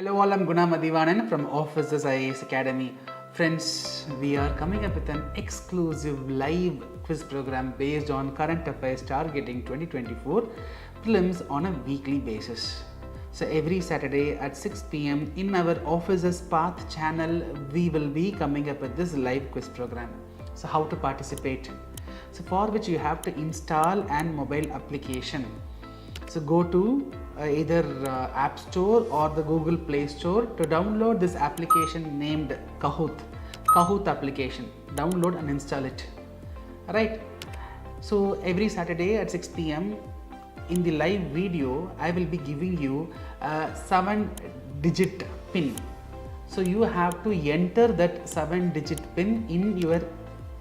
Hello all, I'm Guna Madhivanan from Officers IAS Academy. Friends, we are coming up with an exclusive live quiz program based on current affairs targeting 2024 prelims on a weekly basis. So every Saturday at 6 p.m. in our Officers Path channel, we will be coming up with this live quiz program. So how to participate? So for which you have to install an mobile application. So go to either App Store or the Google Play Store to download this application named Kahoot application. Download and install it. Right. So every Saturday at 6 p.m. in the live video, I will be giving you a 7-digit PIN. So you have to enter that 7-digit PIN in your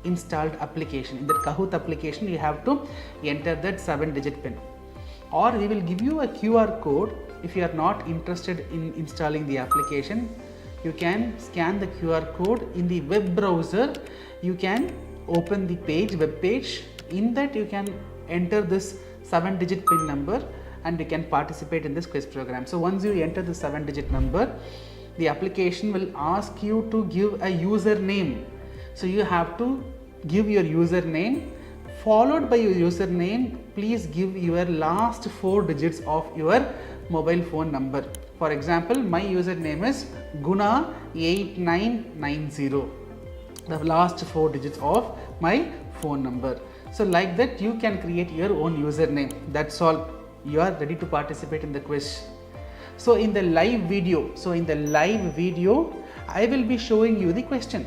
installed application. In that Kahoot application, you have to enter that 7-digit PIN. Or we will give you a QR code. If you are not interested in installing the application, you can scan the QR code in the web browser. You can open the web page. In that you can enter this 7-digit PIN number and you can participate in this quiz program. So once you enter the 7-digit number, the application will ask you to give a username. So you have to give your username. Followed by your username, please give your last 4 digits of your mobile phone number. For example, my username is Guna8990, the last 4 digits of my phone number. So like that you can create your own username. That's all. You are ready to participate in the quiz. So in the live video, I will be showing you the question.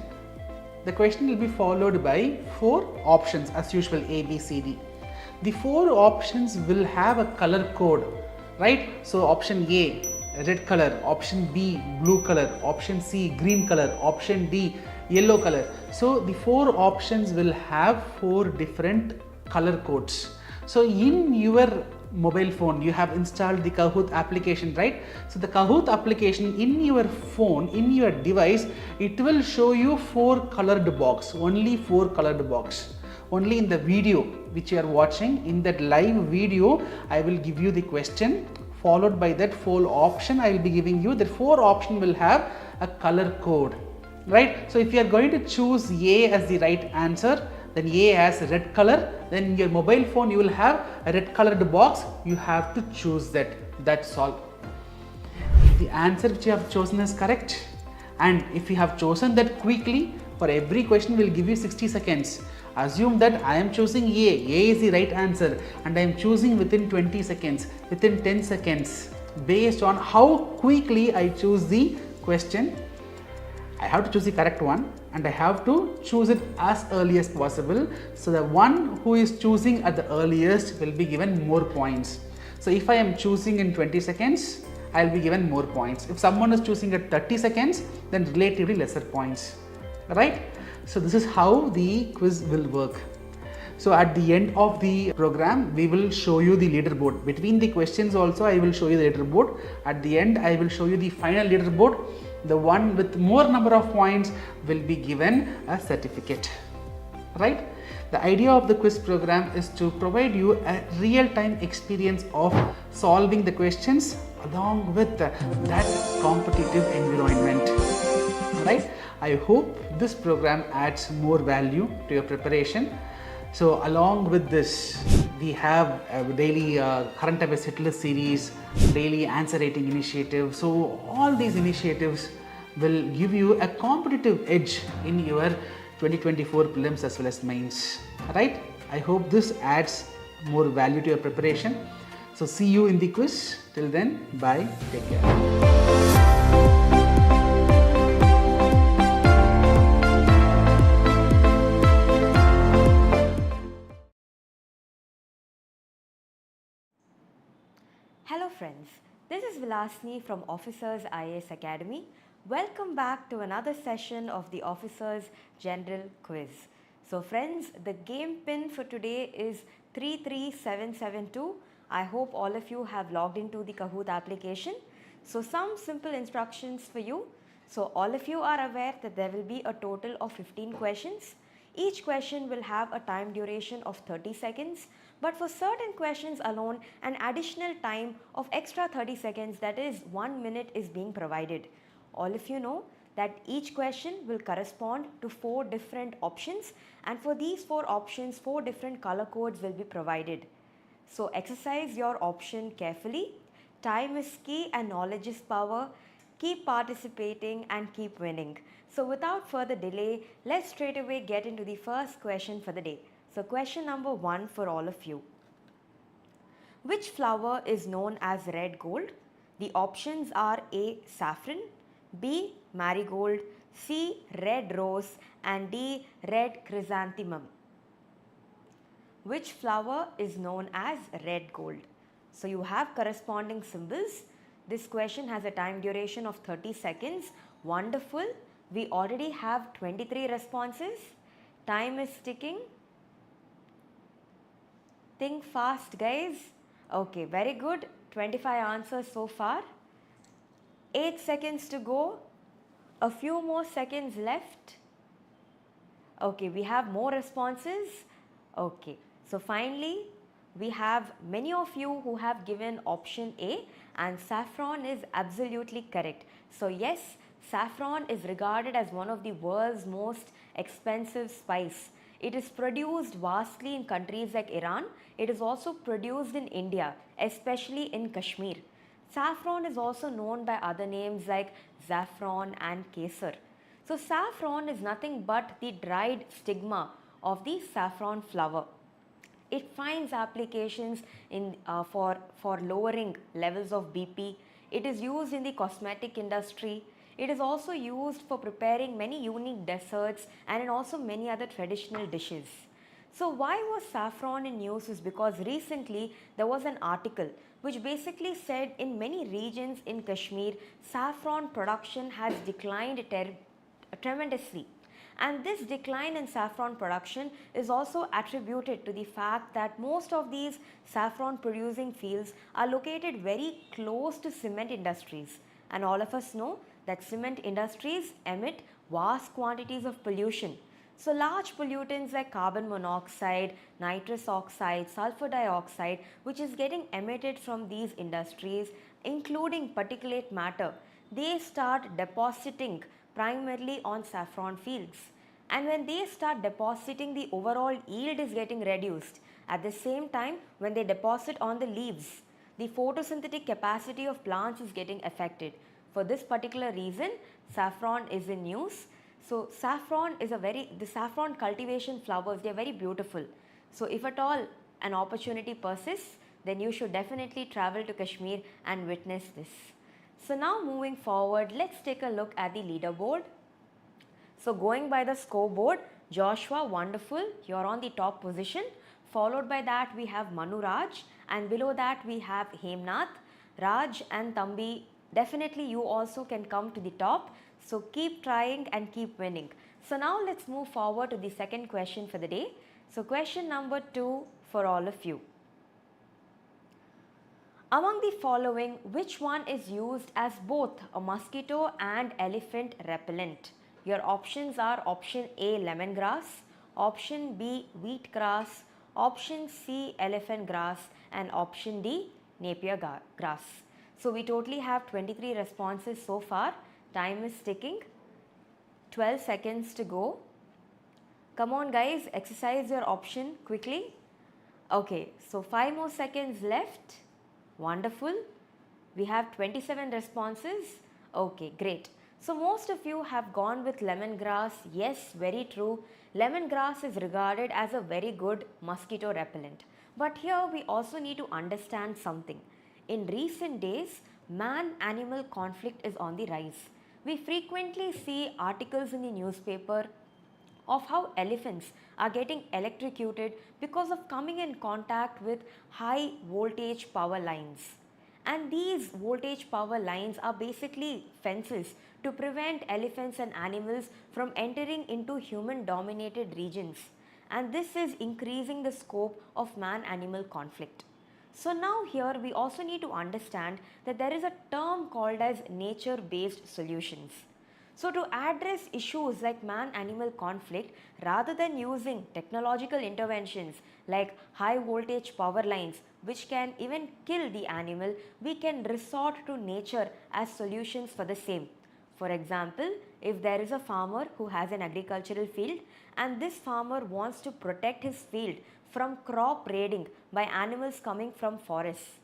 The question will be followed by 4 options as usual, A, B, C, D. The 4 options will have a color code, right? So option A, red color, option B, blue color, option C, green color, option D, yellow color. So the 4 options will have 4 different color codes. So in your mobile phone, you have installed the Kahoot application, right? So the Kahoot application in your phone, in your device, it will show you 4 colored box, only 4 colored box. Only in the video which you are watching, in that live video, I will give you the question, followed by that 4 option I will be giving you. The 4 option will have a color code, right? So if you are going to choose A as the right answer, then A has red color, then in your mobile phone you will have a red colored box. You have to choose that. That's all. If the answer which you have chosen is correct, and if you have chosen that quickly, for every question we will give you 60 seconds. Assume that I am choosing A is the right answer, and I am choosing within 20 seconds, within 10 seconds, based on how quickly I choose the question. I have to choose the correct one and I have to choose it as early as possible. So the one who is choosing at the earliest will be given more points. So if I am choosing in 20 seconds, I will be given more points. If someone is choosing at 30 seconds, then relatively lesser points, right? So this is how the quiz will work. So at the end of the program, we will show you the leaderboard. Between the questions also, I will show you the leaderboard. At the end, I will show you the final leaderboard. The one with more number of points will be given a certificate, right? The idea of the quiz program is to provide you a real-time experience of solving the questions along with that competitive environment, right? I hope this program adds more value to your preparation. So along with this, we have a daily current affairs hit list series, daily answer rating initiative. So all these initiatives will give you a competitive edge in your 2024 prelims as well as mains, right? I hope this adds more value to your preparation. So see you in the quiz. Till then, bye, take care. Hello friends, this is Vilasini from Officers IAS Academy. Welcome back to another session of the Officers General Quiz. So friends, the game pin for today is 33772. I hope all of you have logged into the Kahoot application. So some simple instructions for you. So all of you are aware that there will be a total of 15 questions. Each question will have a time duration of 30 seconds. But for certain questions alone, an additional time of extra 30 seconds, that is 1 minute, is being provided. All of you know that each question will correspond to 4 different options, and for these 4 options, 4 different color codes will be provided. So exercise your option carefully. Time is key and knowledge is power. Keep participating and keep winning. So without further delay, let's straight away get into the first question for the day. So question number 1 for all of you. Which flower is known as red gold? The options are A. Saffron, B. Marigold, C. Red rose, and D. Red chrysanthemum. Which flower is known as red gold? So you have corresponding symbols. This question has a time duration of 30 seconds. Wonderful. We already have 23 responses. Time is ticking. Think fast, guys. Okay, very good. 25 answers so far. 8 seconds to go. A few more seconds left. Okay, we have more responses. Okay, so finally, we have many of you who have given option A, and saffron is absolutely correct. So yes, saffron is regarded as one of the world's most expensive spice. It is produced vastly in countries like Iran. It is also produced in India, especially in Kashmir. Saffron is also known by other names like saffron and kesar. So saffron is nothing but the dried stigma of the saffron flower. It finds applications in for lowering levels of BP. It is used in the cosmetic industry. It is also used for preparing many unique desserts and in also many other traditional dishes. So why was saffron in news is because recently there was an article which basically said in many regions in Kashmir, saffron production has declined tremendously. And this decline in saffron production is also attributed to the fact that most of these saffron producing fields are located very close to cement industries. And all of us know that cement industries emit vast quantities of pollution. So large pollutants like carbon monoxide, nitrous oxide, sulfur dioxide, which is getting emitted from these industries, including particulate matter, they start depositing primarily on saffron fields. And when they start depositing, the overall yield is getting reduced. At the same time, when they deposit on the leaves, the photosynthetic capacity of plants is getting affected. For this particular reason, saffron is in use. So saffron is the saffron cultivation flowers, they are very beautiful. So if at all an opportunity persists, then you should definitely travel to Kashmir and witness this. So now moving forward, let's take a look at the leaderboard. So going by the scoreboard, Joshua, wonderful, you're on the top position. Followed by that we have Manu Raj, and below that we have Hemnath. Raj and Thambi, definitely you also can come to the top. So keep trying and keep winning. So now let's move forward to the second question for the day. So question number 2 for all of you. Among the following, which one is used as both a mosquito and elephant repellent? Your options are option A, lemongrass, option B, wheatgrass, option C, elephant grass, and option D, napier grass. So we totally have 23 responses so far. Time is ticking. 12 seconds to go. Come on guys, exercise your option quickly. Okay, so 5 more seconds left. Wonderful. We have 27 responses. Okay, great. So most of you have gone with lemongrass. Yes, very true. Lemongrass is regarded as a very good mosquito repellent. But here we also need to understand something. In recent days, man-animal conflict is on the rise. We frequently see articles in the newspaper of how elephants are getting electrocuted because of coming in contact with high voltage power lines. And these voltage power lines are basically fences to prevent elephants and animals from entering into human dominated regions. And this is increasing the scope of man-animal conflict. So now here we also need to understand that there is a term called as nature-based solutions. So to address issues like man-animal conflict, rather than using technological interventions like high voltage power lines which can even kill the animal, we can resort to nature as solutions for the same. For example, if there is a farmer who has an agricultural field and this farmer wants to protect his field from crop raiding by animals coming from forests,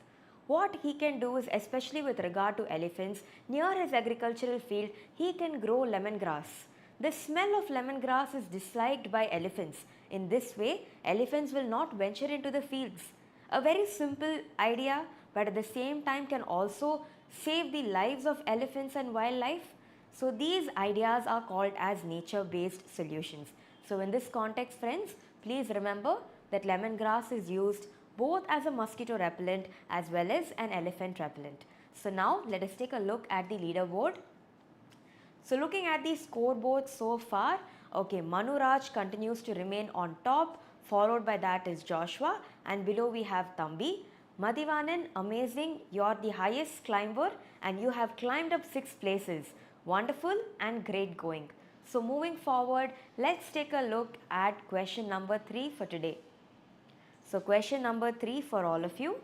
what he can do is, especially with regard to elephants, near his agricultural field, he can grow lemongrass. The smell of lemongrass is disliked by elephants. In this way, elephants will not venture into the fields. A very simple idea, but at the same time can also save the lives of elephants and wildlife. So these ideas are called as nature-based solutions. So in this context, friends, please remember that lemongrass is used both as a mosquito repellent as well as an elephant repellent. So now let us take a look at the leaderboard. So looking at the scoreboard so far, okay, Manu Raj continues to remain on top, followed by that is Joshua, and below we have Thambi. Madhivanan, amazing, you're the highest climber and you have climbed up 6 places. Wonderful and great going. So moving forward, let's take a look at question number 3 for today. So question number 3 for all of you.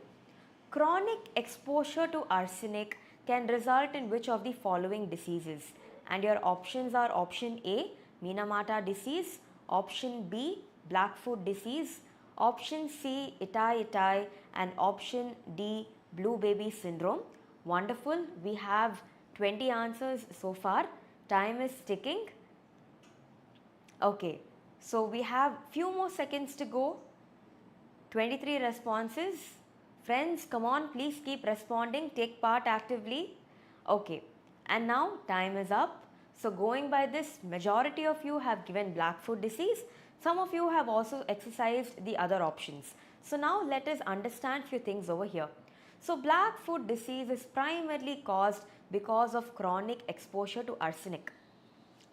Chronic exposure to arsenic can result in which of the following diseases? And your options are option A, Minamata disease, option B, Blackfoot disease, option C, Itai, and option D, blue baby syndrome. Wonderful. We have 20 answers so far. Time is ticking. Okay, so we have few more seconds to go. 23 responses. Friends, come on, please keep responding, take part actively. Okay, and now time is up. So going by this, majority of you have given Blackfoot disease. Some of you have also exercised the other options. So now let us understand few things over here. So Blackfoot disease is primarily caused because of chronic exposure to arsenic.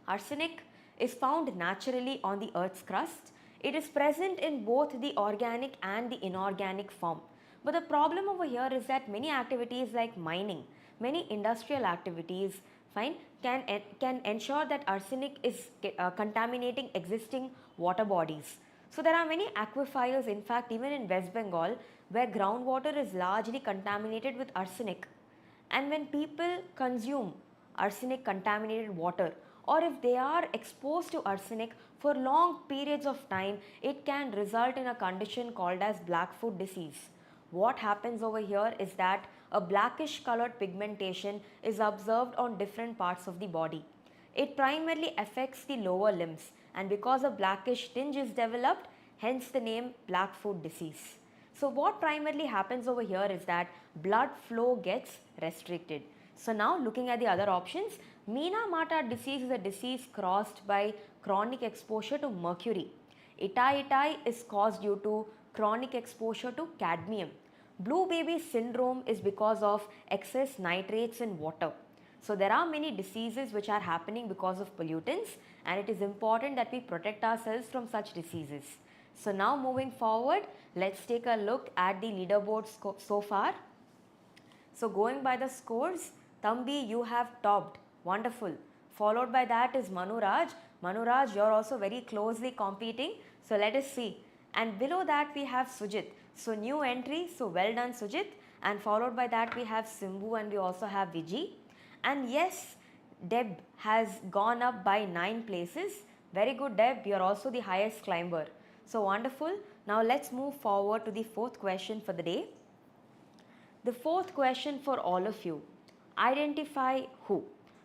Arsenic is found naturally on the earth's crust. It is present in both the organic and the inorganic form. But the problem over here is that many activities like mining, many industrial activities, can ensure that arsenic is contaminating existing water bodies. So there are many aquifers, in fact even in West Bengal, where groundwater is largely contaminated with arsenic. And when people consume arsenic contaminated water, or if they are exposed to arsenic for long periods of time, it can result in a condition called as Blackfoot disease. What happens over here is that a blackish colored pigmentation is observed on different parts of the body. It primarily affects the lower limbs, and because a blackish tinge is developed, hence the name Blackfoot disease. So what primarily happens over here is that blood flow gets restricted. So now looking at the other options, Minamata disease is a disease caused by chronic exposure to mercury. Itai is caused due to chronic exposure to cadmium. Blue baby syndrome is because of excess nitrates in water. So there are many diseases which are happening because of pollutants, and it is important that we protect ourselves from such diseases. So now moving forward, let's take a look at the leaderboard so far. So going by the scores, Thambi, you have topped. Wonderful. Followed by that is Manu Raj. Manu Raj, you're also very closely competing. So let us see. And below that we have Sujit. So new entry. So well done, Sujit. And followed by that we have Simbu, and we also have Viji. And yes, Deb has gone up by 9 places. Very good, Deb. You're also the highest climber. So wonderful. Now let's move forward to the 4th question for the day. The 4th question for all of you. Identify who.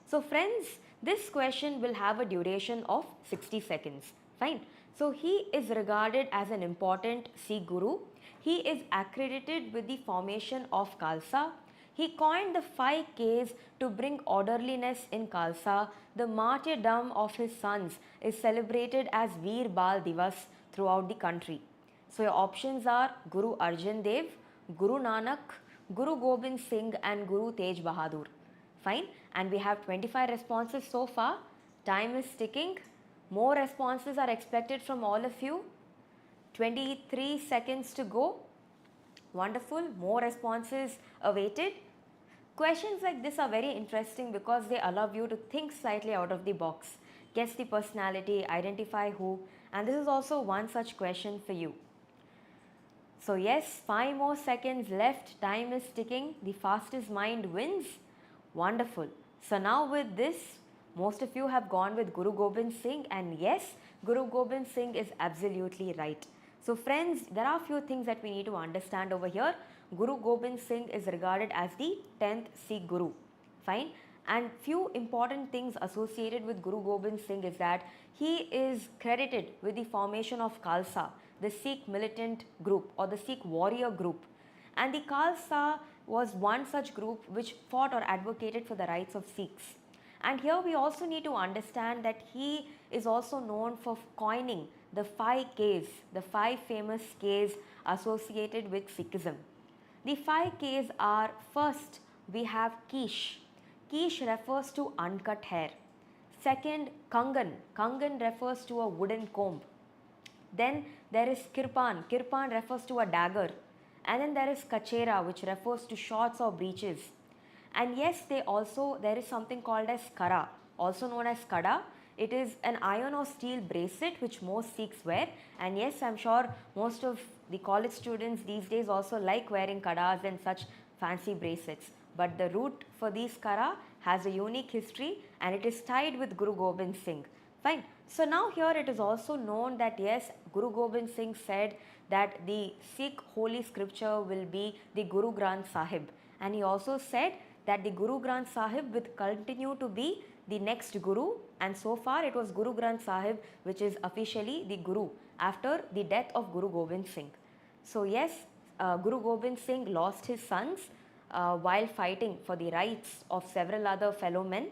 So friends, this question will have a duration of 60 seconds. Fine. So he is regarded as an important Sikh guru. He is accredited with the formation of Khalsa. He coined the 5 Ks to bring orderliness in Khalsa. The martyrdom of his sons is celebrated as Veer Bal Divas throughout the country. So your options are Guru Arjan Dev, Guru Nanak, Guru Gobind Singh, and Guru Tej Bahadur. Fine. And we have 25 responses so far. Time is ticking. More responses are expected from all of you. 23 seconds to go. Wonderful. More responses awaited. Questions like this are very interesting because they allow you to think slightly out of the box, guess the personality, identify who, and this is also one such question for you. So yes, 5 more seconds left, time is ticking, the fastest mind wins. Wonderful. So now with this, most of you have gone with Guru Gobind Singh, and yes, Guru Gobind Singh is absolutely right. So friends, there are a few things that we need to understand over here. Guru Gobind Singh is regarded as the 10th Sikh Guru. Fine. And few important things associated with Guru Gobind Singh is that he is credited with the formation of Khalsa, the Sikh militant group or the Sikh warrior group. And the Khalsa was one such group which fought or advocated for the rights of Sikhs. And here we also need to understand that he is also known for coining the 5 Ks, the 5 famous Ks associated with Sikhism. The 5 Ks are, first we have Kish. Kish refers to uncut hair. Second, Kangan. Kangan refers to a wooden comb. Then there is Kirpan. Kirpan refers to a dagger. And then there is Kachera, which refers to shorts or breeches. And yes, there is something called as Kara, also known as Kada. It is an iron or steel bracelet which most Sikhs wear. And yes, I'm sure most of the college students these days also like wearing Kadas and such fancy bracelets. But the root for these Kara has a unique history and it is tied with Guru Gobind Singh. Fine. So now here it is also known that yes, Guru Gobind Singh said that the Sikh holy scripture will be the Guru Granth Sahib. And he also said that the Guru Granth Sahib will continue to be the next Guru, and so far it was Guru Granth Sahib which is officially the Guru after the death of Guru Gobind Singh. So yes, Guru Gobind Singh lost his sons while fighting for the rights of several other fellow men.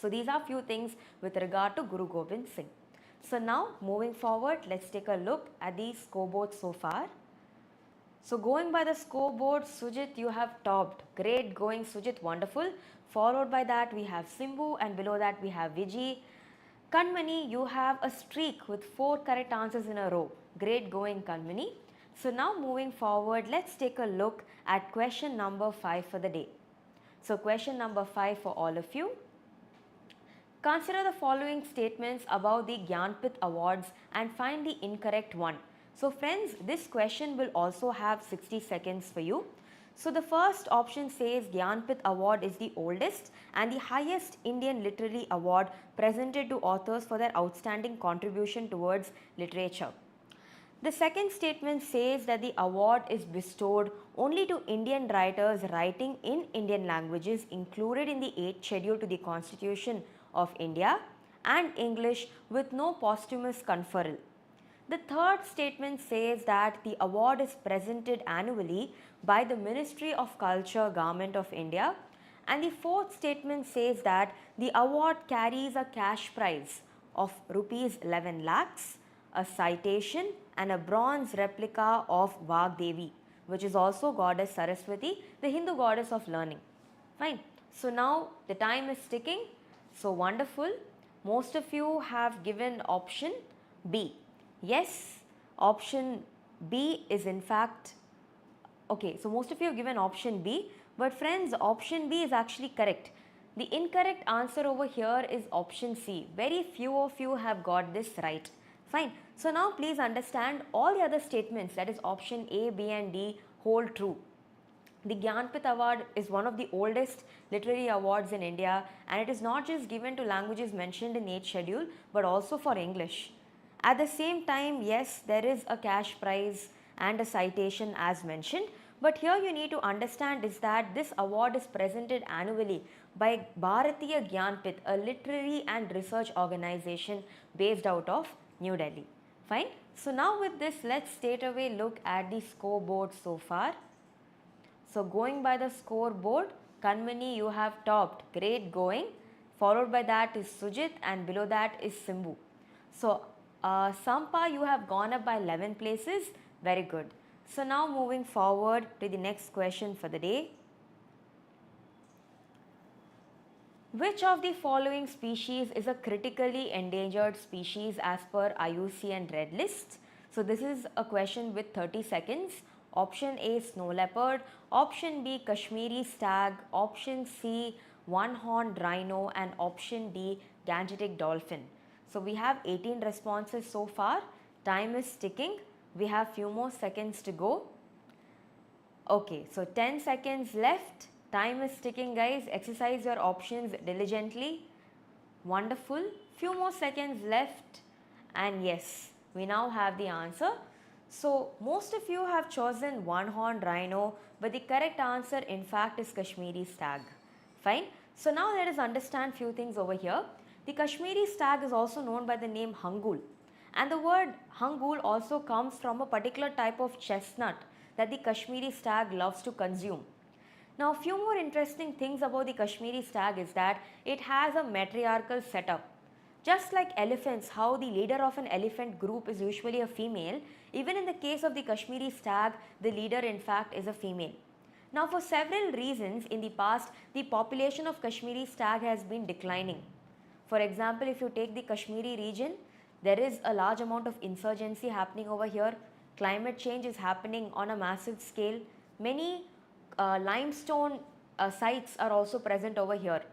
So these are few things with regard to Guru Gobind Singh. So now moving forward, let's take a look at the scoreboard so far. So going by the scoreboard, Sujit, you have topped. Great going, Sujit, wonderful. Followed by that we have Simbu, and below that we have Viji. Kanmani, you have a streak with 4 correct answers in a row. Great going, Kanmani. So now moving forward, let's take a look at question number 5 for the day. So question number 5 for all of you. Consider the following statements about the Gyanpith Awards and find the incorrect one. So friends, this question will also have 60 seconds for you. So the first option says Gyanpith Award is the oldest and the highest Indian literary award presented to authors for their outstanding contribution towards literature. The second statement says that the award is bestowed only to Indian writers writing in Indian languages included in the 8th schedule to the Constitution of India and English with no posthumous conferral. The third statement says that the award is presented annually by the Ministry of Culture, Government of India. And the fourth statement says that the award carries a cash prize of rupees 11 lakhs, a citation and a bronze replica of Vagdevi, which is also goddess Saraswati, the Hindu goddess of learning. Fine. So now the time is ticking. So wonderful. Most of you have given option B. Yes, option B is in fact, okay, so most of you have given option B, but friends, option B is actually correct. The incorrect answer over here is option C. Very few of you have got this right. Fine. So now please understand all the other statements, that is option A, B and D, hold true. The Gyanpith Award is one of the oldest literary awards in India, and it is not just given to languages mentioned in 8th schedule but also for English. At the same time, yes, there is a cash prize and a citation as mentioned, but here you need to understand is that this award is presented annually by Bharatiya Gyanpith, a literary and research organization based out of New Delhi. Fine. So now with this, let's straight away look at the scoreboard so far. So going by the scoreboard, Kanmani, you have topped. Great going. Followed by that is Sujit and below that is Simbu. So Sampa, you have gone up by 11 places. Very good. So now moving forward to the next question for the day. Which of the following species is a critically endangered species as per IUCN Red List? So this is a question with 30 seconds. Option A, snow leopard. Option B, Kashmiri stag. Option C, one-horned rhino. And option D, Gangetic dolphin. So we have 18 responses so far. Time is ticking. We have few more seconds to go. Okay, so 10 seconds left. Time is ticking, guys. Exercise your options diligently. Wonderful. Few more seconds left. And yes, we now have the answer. So most of you have chosen one-horned rhino, but the correct answer in fact is Kashmiri stag. Fine. So now let us understand few things over here. The Kashmiri stag is also known by the name hangul, and the word hangul also comes from a particular type of chestnut that the Kashmiri stag loves to consume. Now, a few more interesting things about the Kashmiri stag is that it has a matriarchal setup. Just like elephants, how the leader of an elephant group is usually a female, even in the case of the Kashmiri stag, the leader in fact is a female. Now, for several reasons in the past, the population of Kashmiri stag has been declining. For example, if you take the Kashmiri region, there is a large amount of insurgency happening over here. Climate change is happening on a massive scale. Many limestone sites are also present over here.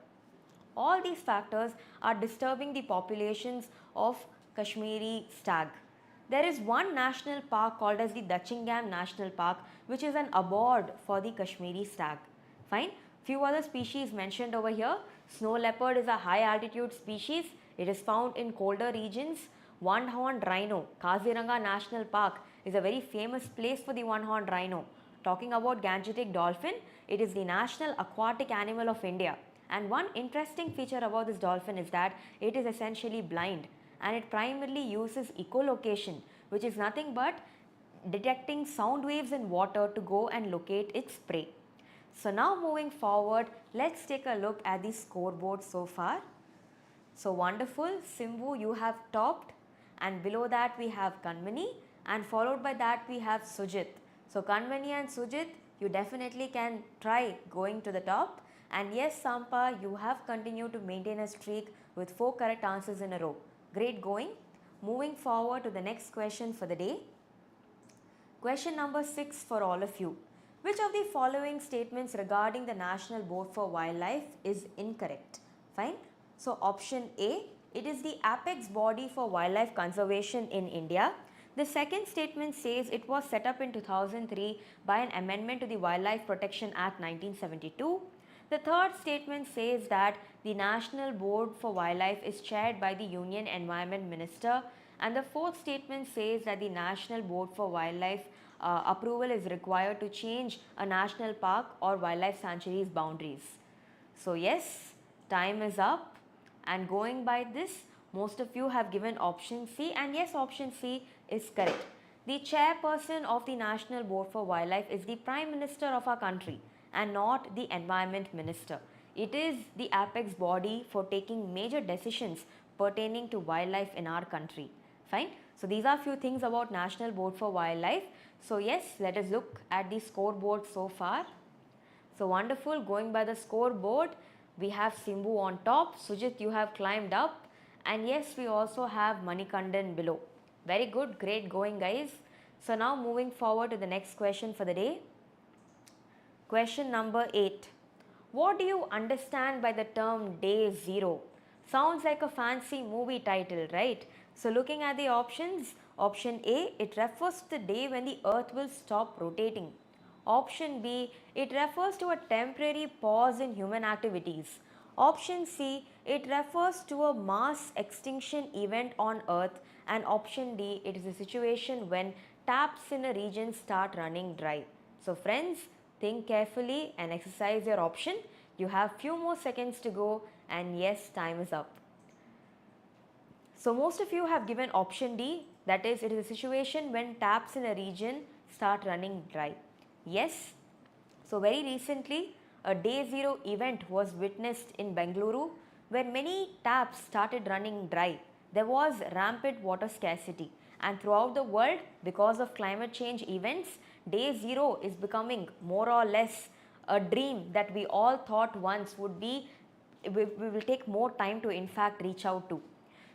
All these factors are disturbing the populations of Kashmiri stag. There is one national park called as the Dachingam National Park, which is an abode for the Kashmiri stag. Fine. Few other species mentioned over here. Snow leopard is a high altitude species. It is found in colder regions. One-horned rhino, Kaziranga National Park, is a very famous place for the one-horned rhino. Talking about Gangetic dolphin, it is the national aquatic animal of India. And one interesting feature about this dolphin is that it is essentially blind, and it primarily uses echolocation, which is nothing but detecting sound waves in water to go and locate its prey. So now moving forward, let's take a look at the scoreboard so far. So wonderful, Simbu, you have topped, and below that we have Kanmani, and followed by that we have Sujit. So Kanmani and Sujit, you definitely can try going to the top. And yes, Sampa, you have continued to maintain a streak with 4 correct answers in a row. Great going. Moving forward to the next question for the day. Question number 6 for all of you. Which of the following statements regarding the National Board for Wildlife is incorrect? Fine. So option A, it is the apex body for wildlife conservation in India. The second statement says it was set up in 2003 by an amendment to the Wildlife Protection Act 1972. The third statement says that the National Board for Wildlife is chaired by the Union Environment Minister, and the fourth statement says that the National Board for Wildlife approval is required to change a national park or wildlife sanctuary's boundaries. So yes, time is up, and going by this, most of you have given option C, and yes, option C is correct. The chairperson of the National Board for Wildlife is the Prime Minister of our country, and not the Environment Minister. It is the apex body for taking major decisions pertaining to wildlife in our country. Fine. So these are few things about National Board for Wildlife. So yes, let us look at the scoreboard so far. So wonderful, going by the scoreboard, we have Simbu on top, Sujit, you have climbed up, and yes, we also have Manikandan below. Very good, great going, guys. So now moving forward to the next question for the day. Question number 8. What do you understand by the term day zero? Sounds like a fancy movie title, right? So looking at the options, option A, it refers to the day when the earth will stop rotating. Option B, it refers to a temporary pause in human activities. Option C, it refers to a mass extinction event on earth. And option D, it is a situation when taps in a region start running dry. So friends, think carefully and exercise your option. You have few more seconds to go, and yes, time is up. So most of you have given option D, that is, it is a situation when taps in a region start running dry. Yes. So very recently, a day zero event was witnessed in Bengaluru where many taps started running dry. There was rampant water scarcity, and throughout the world, because of climate change events, day zero is becoming more or less a dream that we all thought once would be, we will take more time to in fact reach out to.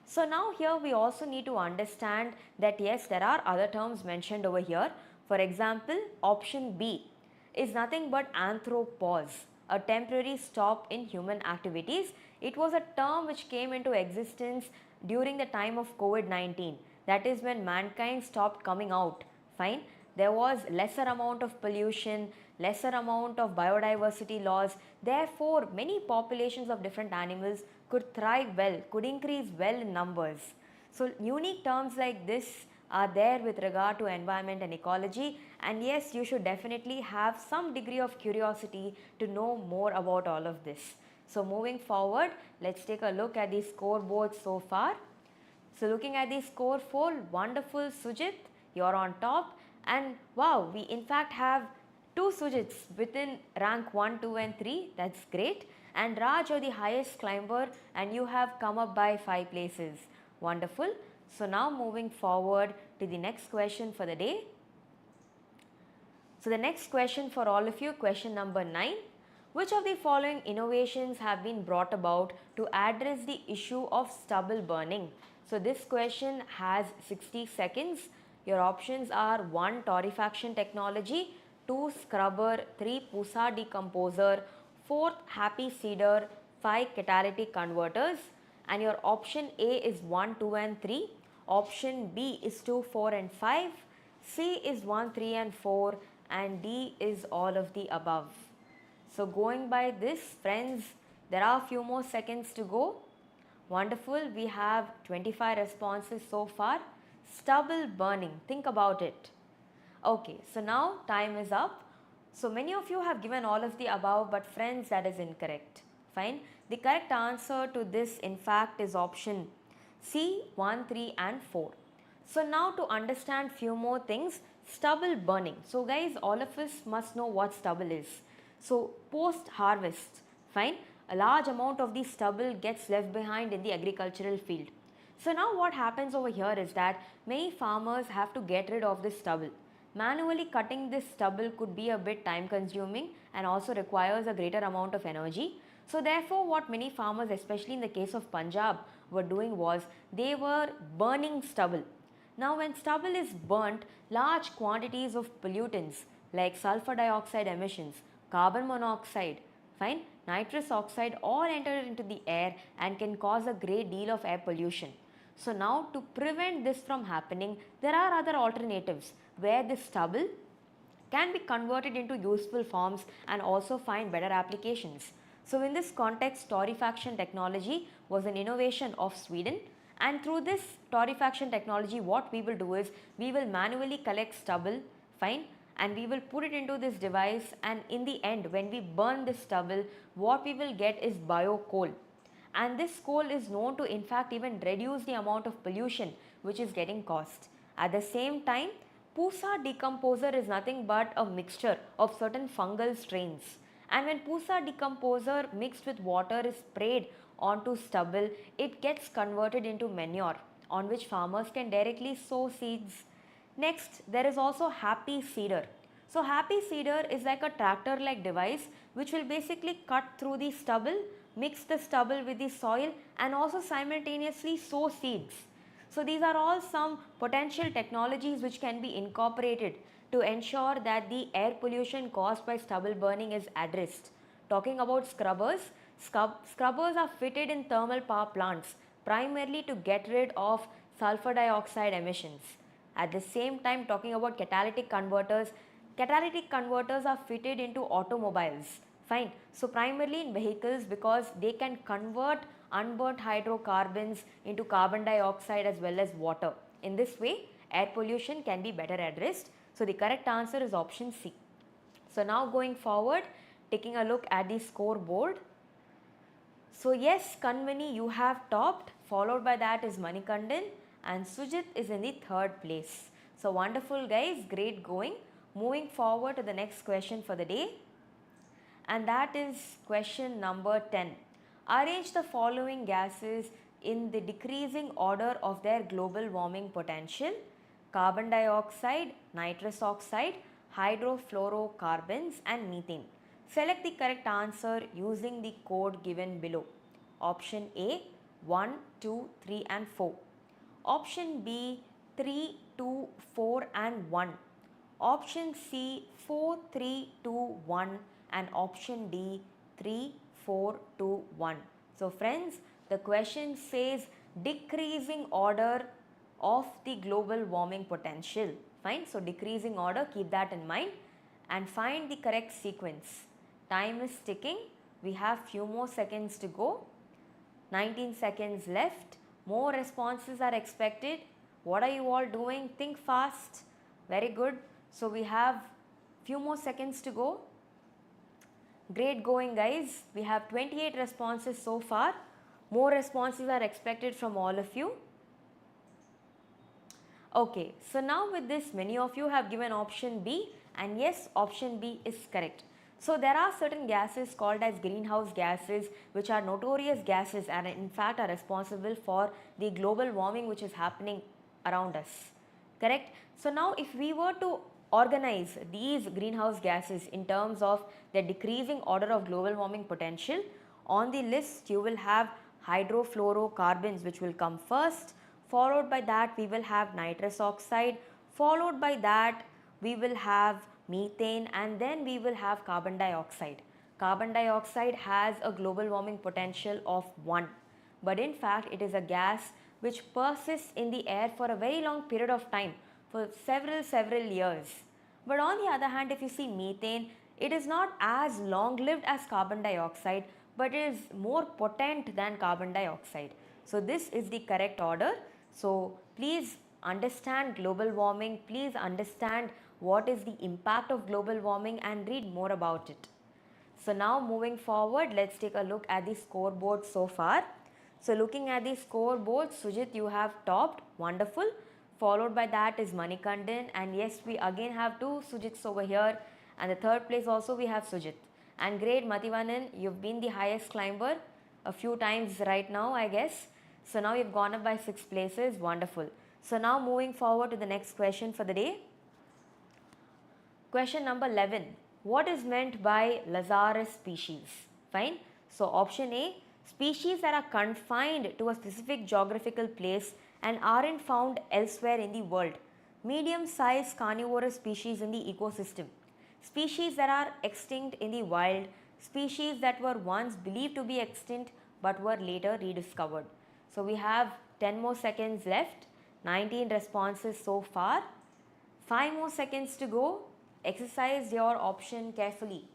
So now here we also need to understand that yes, there are other terms mentioned over here. For example, option B is nothing but anthropause, a temporary stop in human activities. It was a term which came into existence during the time of COVID-19. That is when mankind stopped coming out. Fine. There was lesser amount of pollution, lesser amount of biodiversity loss. Therefore, many populations of different animals could thrive well, could increase well in numbers. So, unique terms like this are there with regard to environment and ecology, and yes, you should definitely have some degree of curiosity to know more about all of this. So moving forward, let's take a look at the scoreboard so far. So looking at the score for wonderful Sujit, you're on top, and wow, we in fact have two Sujits within rank 1, 2 and 3, that's great. And Raj, you're the highest climber and you have come up by 5 places, wonderful. So now moving forward to the next question for the day. So the next question for all of you, question number 9. Which of the following innovations have been brought about to address the issue of stubble burning? So this question has 60 seconds. Your options are 1. Torrefaction technology, 2. Scrubber, 3. Pusa decomposer, 4. Happy seeder, 5. Catalytic converters. And your option A is 1, 2 and 3. Option B is 2, 4 and 5. C is 1, 3 and 4. And D is all of the above. So going by this, friends, there are a few more seconds to go. Wonderful, we have 25 responses so far. Stubble burning, think about it. Okay, so now time is up. So many of you have given all of the above, but friends, that is incorrect. Fine. The correct answer to this in fact is option C, 1, 3 and 4. So now to understand few more things, stubble burning. So guys, all of us must know what stubble is. So post harvest, fine, a large amount of the stubble gets left behind in the agricultural field. So now what happens over here is that many farmers have to get rid of this stubble. Manually cutting this stubble could be a bit time consuming and also requires a greater amount of energy. So therefore what many farmers, especially in the case of Punjab, were doing was they were burning stubble. Now when stubble is burnt, large quantities of pollutants like sulfur dioxide emissions, carbon monoxide, fine, nitrous oxide all enter into the air and can cause a great deal of air pollution. So now to prevent this from happening, there are other alternatives where this stubble can be converted into useful forms and also find better applications. So in this context, torrefaction technology was an innovation of Sweden, and through this torrefaction technology what we will do is we will manually collect stubble, fine, and we will put it into this device, and in the end when we burn this stubble what we will get is bio coal. And this coal is known to in fact even reduce the amount of pollution which is getting caused. At the same time, Pusa decomposer is nothing but a mixture of certain fungal strains. And when Pusa decomposer mixed with water is sprayed onto stubble, it gets converted into manure on which farmers can directly sow seeds. Next, there is also Happy Seeder. So Happy Seeder is like a tractor like device which will basically cut through the stubble, mix the stubble with the soil and also simultaneously sow seeds. So these are all some potential technologies which can be incorporated to ensure that the air pollution caused by stubble burning is addressed. Talking about scrubbers, scrubbers are fitted in thermal power plants primarily to get rid of sulfur dioxide emissions. At the same time, talking about catalytic converters are fitted into automobiles. Fine. So primarily in vehicles because they can convert unburnt hydrocarbons into carbon dioxide as well as water. In this way, air pollution can be better addressed. So the correct answer is option C. So now going forward, taking a look at the scoreboard. So yes, Kanmani, you have topped, followed by that is Manikandan, and Sujit is in the third place. So wonderful guys, great going. Moving forward to the next question for the day, and that is question number 10. Arrange the following gases in the decreasing order of their global warming potential: carbon dioxide, nitrous oxide, hydrofluorocarbons and methane. Select the correct answer using the code given below. Option A, 1, 2, 3 and 4. Option B, 3, 2, 4 and 1. option C 4, 3, 2, 1 and option D 3, 4, 2, 1. So friends, the question says decreasing order of the global warming potential. Fine, so decreasing order, keep that in mind and find the correct sequence. Time is ticking, we have few more seconds to go. 19 seconds left, more responses are expected. What are you all doing? Think fast. Very good. So we have few more seconds to go. Great going guys. We have 28 responses so far. More responses are expected from all of you. Okay, so now with this many of you have given option B and yes, option B is correct. So there are certain gases called as greenhouse gases which are notorious gases and in fact are responsible for the global warming which is happening around us. Correct? So now if we were to organize these greenhouse gases in terms of the decreasing order of global warming potential, on the list you will have hydrofluorocarbons which will come first, followed by that we will have nitrous oxide, followed by that we will have methane and then we will have carbon dioxide. Carbon dioxide has a global warming potential of 1, but in fact it is a gas which persists in the air for a very long period of time, for several years. But on the other hand, if you see methane, it is not as long lived as carbon dioxide, but it is more potent than carbon dioxide. So this is the correct order. So please understand global warming, please understand what is the impact of global warming and read more about it. So now moving forward, let's take a look at the scoreboard so far. So looking at the scoreboard, Sujit, you have topped, wonderful. Followed by that is Manikandan and yes, we again have two Sujits over here and the third place also we have Sujit. And great Mativanan, you've been the highest climber a few times right now I guess. So now you've gone up by 6 places, wonderful. So now moving forward to the next question for the day. Question number 11. What is meant by Lazarus species? Fine. So option A, species that are confined to a specific geographical place and aren't found elsewhere in the world. Medium-sized carnivorous species in the ecosystem. Species that are extinct in the wild. Species that were once believed to be extinct but were later rediscovered. So we have 10 more seconds left, 19 responses so far, 5 more seconds to go. Exercise your option carefully.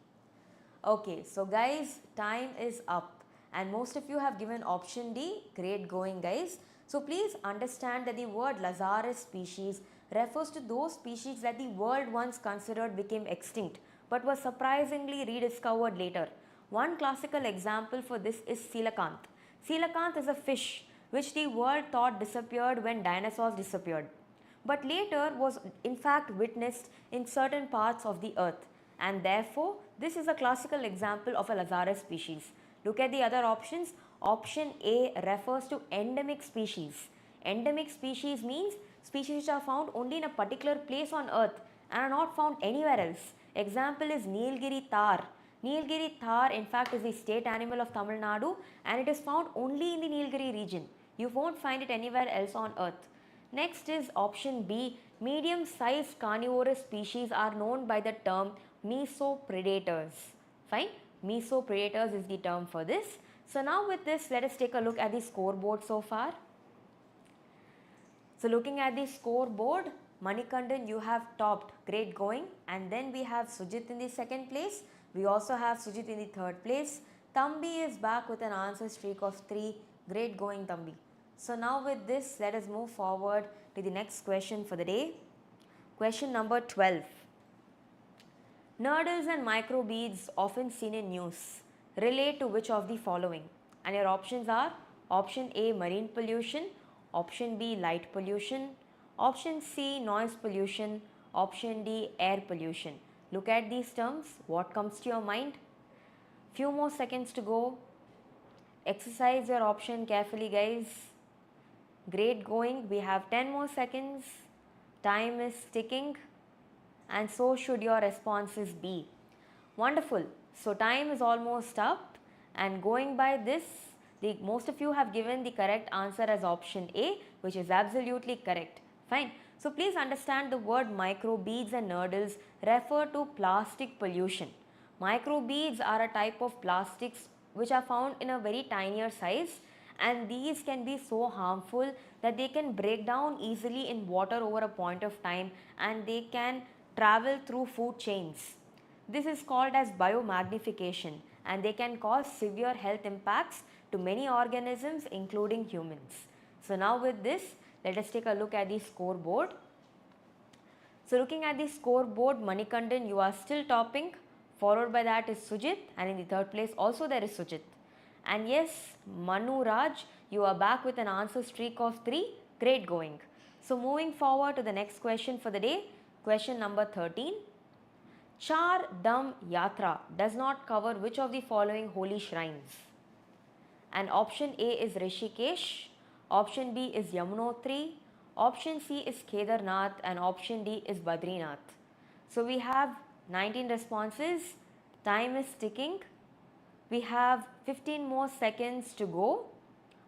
Okay, so guys, time is up and most of you have given option D. Great going guys. So please understand that the word Lazarus species refers to those species that the world once considered became extinct but were surprisingly rediscovered later. One classical example for this is coelacanth. Coelacanth is a fish which the world thought disappeared when dinosaurs disappeared, but later was in fact witnessed in certain parts of the earth, and therefore this is a classical example of a Lazarus species. Look at the other options. Option A refers to endemic species. Endemic species means species which are found only in a particular place on earth and are not found anywhere else. Example is Nilgiri Thar. Nilgiri Thar in fact is the state animal of Tamil Nadu and it is found only in the Nilgiri region. You won't find it anywhere else on earth. Next is option B. Medium-sized carnivorous species are known by the term mesopredators. Fine. Mesopredators is the term for this. So now with this, let us take a look at the scoreboard so far. So looking at the scoreboard, Manikandan, you have topped, great going, and then we have Sujit in the second place. We also have Sujit in the third place. Thambi is back with an answer streak of 3, great going Thambi. So now with this, let us move forward to the next question for the day. Question number 12. Nurdles and microbeads often seen in news relate to which of the following? And your options are option A, marine pollution, option B, light pollution, option C, noise pollution, option D, air pollution. Look at these terms. What comes to your mind? Few more seconds to go. Exercise your option carefully, guys. Great going. We have 10 more seconds. Time is ticking and so should your responses be. Wonderful. So time is almost up and going by this, most of you have given the correct answer as option A, which is absolutely correct. Fine. So please understand the word microbeads and nurdles refer to plastic pollution. Microbeads are a type of plastics which are found in a very tinier size, and these can be so harmful that they can break down easily in water over a point of time, and they can travel through food chains. This is called as biomagnification, and they can cause severe health impacts to many organisms including humans. So now with this, let us take a look at the scoreboard. So looking at the scoreboard, Manikandan, you are still topping, followed by that is Sujit, and in the third place also there is Sujit. And yes, Manu Raj, you are back with an answer streak of 3, great going. So moving forward to the next question for the day, question number 13. Char Dham Yatra does not cover which of the following holy shrines? And option A is Rishikesh, option B is Yamunotri, option C is Kedarnath, and option D is Badrinath. So we have 19 responses, time is ticking, we have 15 more seconds to go.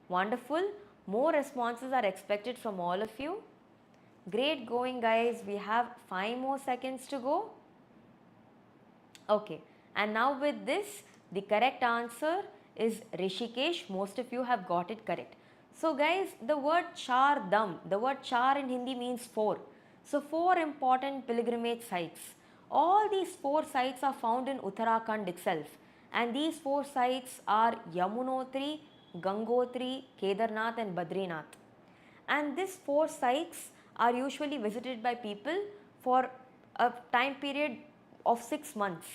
Wonderful, more responses are expected from all of you. Great going guys, we have 5 more seconds to go. Okay, and now with this, the correct answer is Rishikesh. Most of you have got it correct. So guys, the word Char Dham, the word Char in Hindi means 4. So 4 important pilgrimage sites. All these 4 sites are found in Uttarakhand itself, and these 4 sites are Yamunotri, Gangotri, Kedarnath and Badrinath. And these 4 sites are usually visited by people for a time period of 6 months,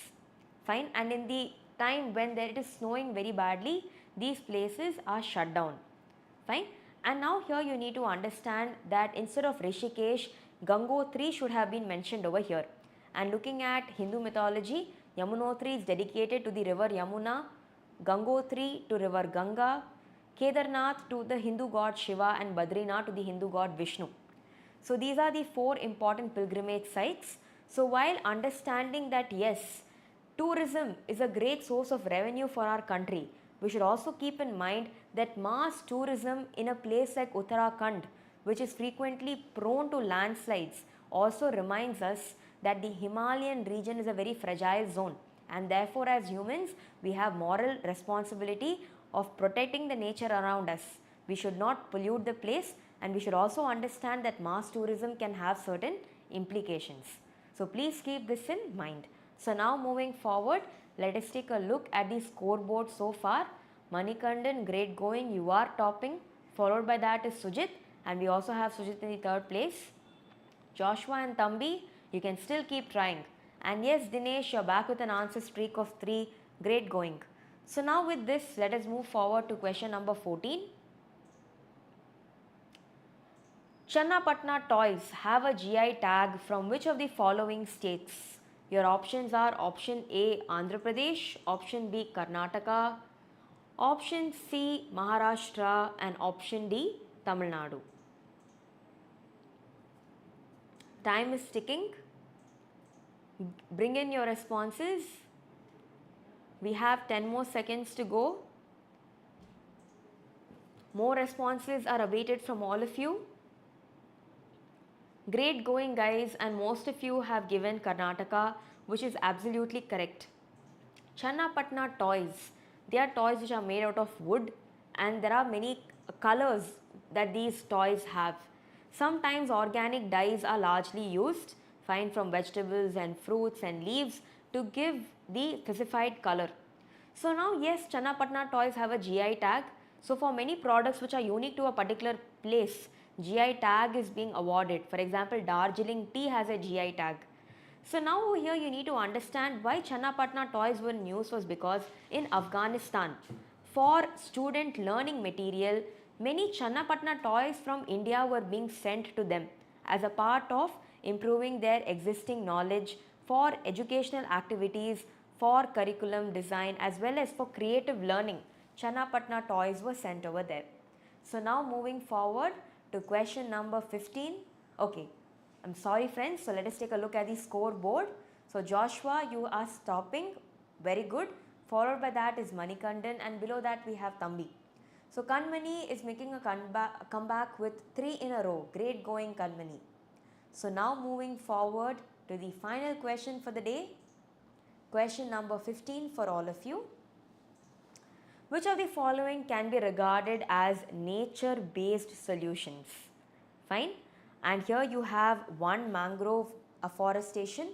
fine, and in the time when it is snowing very badly, these places are shut down, fine. And now here you need to understand that instead of Rishikesh, Gangotri should have been mentioned over here. And looking at Hindu mythology, Yamunotri is dedicated to the river Yamuna, Gangotri to river Ganga, Kedarnath to the Hindu god Shiva, and Badrinath to the Hindu god Vishnu. So these are the 4 important pilgrimage sites. So while understanding that yes, tourism is a great source of revenue for our country, we should also keep in mind that mass tourism in a place like Uttarakhand, which is frequently prone to landslides, also reminds us that the Himalayan region is a very fragile zone, and therefore as humans we have moral responsibility of protecting the nature around us. We should not pollute the place, and we should also understand that mass tourism can have certain implications. So please keep this in mind. So now moving forward, let us take a look at the scoreboard so far. Manikandan, great going, you are topping, followed by that is Sujit, and we also have Sujit in the third place. Joshua and Thambi, you can still keep trying. And yes, Dinesh, you're back with an answer streak of 3, great going. So now with this, let us move forward to question number 14. Channapatna toys have a GI tag from which of the following states? Your options are option A Andhra Pradesh, option B Karnataka, option C Maharashtra, and option D Tamil Nadu. Time is ticking. Bring in your responses. We have 10 more seconds to go. More responses are awaited from all of you. Great going guys, and most of you have given Karnataka, which is absolutely correct. Channapatna toys, they are toys which are made out of wood, and there are many colors that these toys have. Sometimes organic dyes are largely used, fine, from vegetables and fruits and leaves to give the specified color. So now yes, Channapatna toys have a GI tag. So for many products which are unique to a particular place, GI tag is being awarded. For example, Darjeeling tea has a GI tag. So now over here you need to understand why Channapatna toys were in use was because in Afghanistan, for student learning material, many Channapatna toys from India were being sent to them as a part of improving their existing knowledge for educational activities, for curriculum design, as well as for creative learning. Channapatna toys were sent over there. So now moving forward to question number 15. Okay, I'm sorry friends, so let us take a look at the scoreboard. So Joshua, you are stopping, very good. Followed by that is Manikandan, and below that we have Thambi. So Kanmani is making a comeback with 3 in a row. Great going Kanmani. So now moving forward to the final question for the day. Question number 15 for all of you. Which of the following can be regarded as nature-based solutions? Fine. And here you have 1 mangrove afforestation,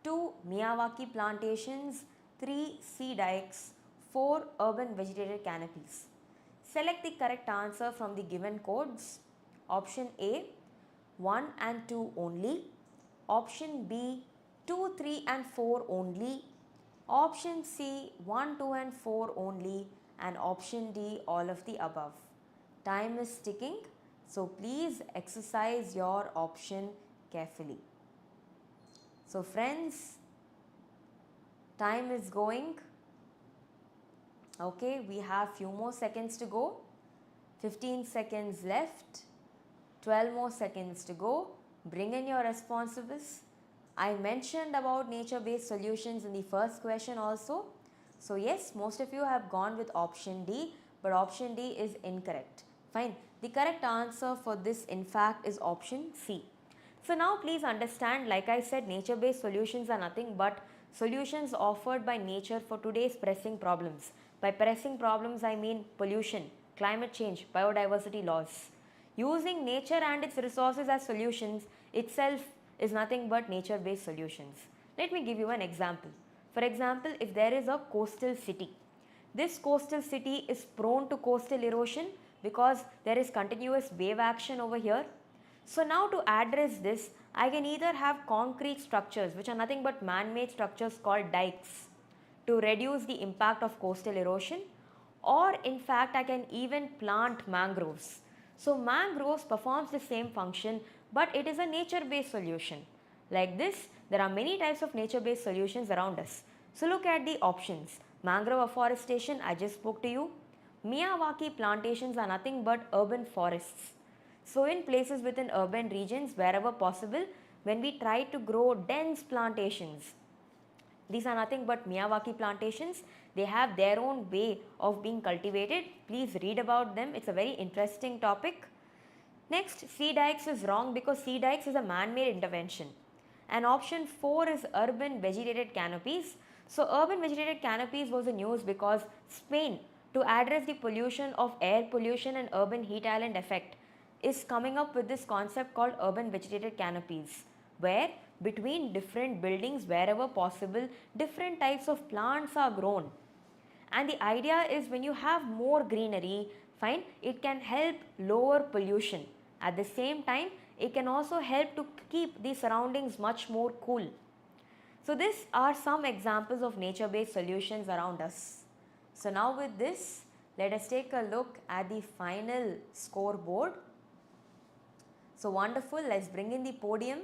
2 Miyawaki plantations, 3 sea dikes, 4 urban vegetated canopies. Select the correct answer from the given codes. Option A, 1 and 2 only. Option B, 2, 3 and 4 only. Option C, 1, 2 and 4 only. And option D, all of the above. Time is ticking, so please exercise your option carefully. So friends, time is going. Okay, we have few more seconds to go. 15 seconds left. 12 more seconds to go. Bring in your responsibles. I mentioned about nature-based solutions in the first question also. So yes, most of you have gone with option D, but option D is incorrect. Fine. The correct answer for this in fact is option C. So now please understand, like I said, nature-based solutions are nothing but solutions offered by nature for today's pressing problems. By pressing problems, I mean pollution, climate change, biodiversity loss. Using nature and its resources as solutions itself is nothing but nature-based solutions. Let me give you an example. For example, if there is a coastal city, this coastal city is prone to coastal erosion because there is continuous wave action over here. So now to address this, I can either have concrete structures, which are nothing but man-made structures called dikes, to reduce the impact of coastal erosion, or in fact I can even plant mangroves. So mangroves performs the same function, but it is a nature-based solution. Like this, there are many types of nature-based solutions around us. So look at the options. Mangrove afforestation, I just spoke to you. Miyawaki plantations are nothing but urban forests. So in places within urban regions, wherever possible, when we try to grow dense plantations, these are nothing but Miyawaki plantations. They have their own way of being cultivated. Please read about them. It's a very interesting topic. Next, sea dikes is wrong because sea dikes is a man-made intervention. And option 4 is urban vegetated canopies. So urban vegetated canopies was in news because Spain, to address the pollution of air pollution and urban heat island effect, is coming up with this concept called urban vegetated canopies, where between different buildings, wherever possible, different types of plants are grown. And the idea is when you have more greenery, fine, it can help lower pollution. At the same time, it can also help to keep the surroundings much more cool. So these are some examples of nature-based solutions around us. So now with this, let us take a look at the final scoreboard. So wonderful, let's bring in the podium.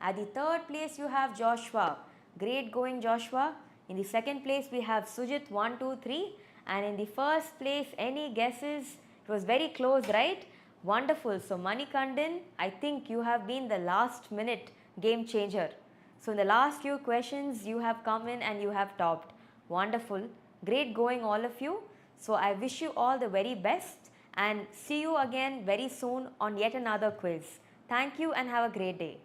At the third place you have Joshua. Great going, Joshua. In the second place we have Sujit 1, 2, 3. And in the first place, any guesses? It was very close, right? Wonderful. So Manikandan, I think you have been the last minute game changer. So in the last few questions you have come in and you have topped. Wonderful. Great going all of you. So I wish you all the very best and see you again very soon on yet another quiz. Thank you and have a great day.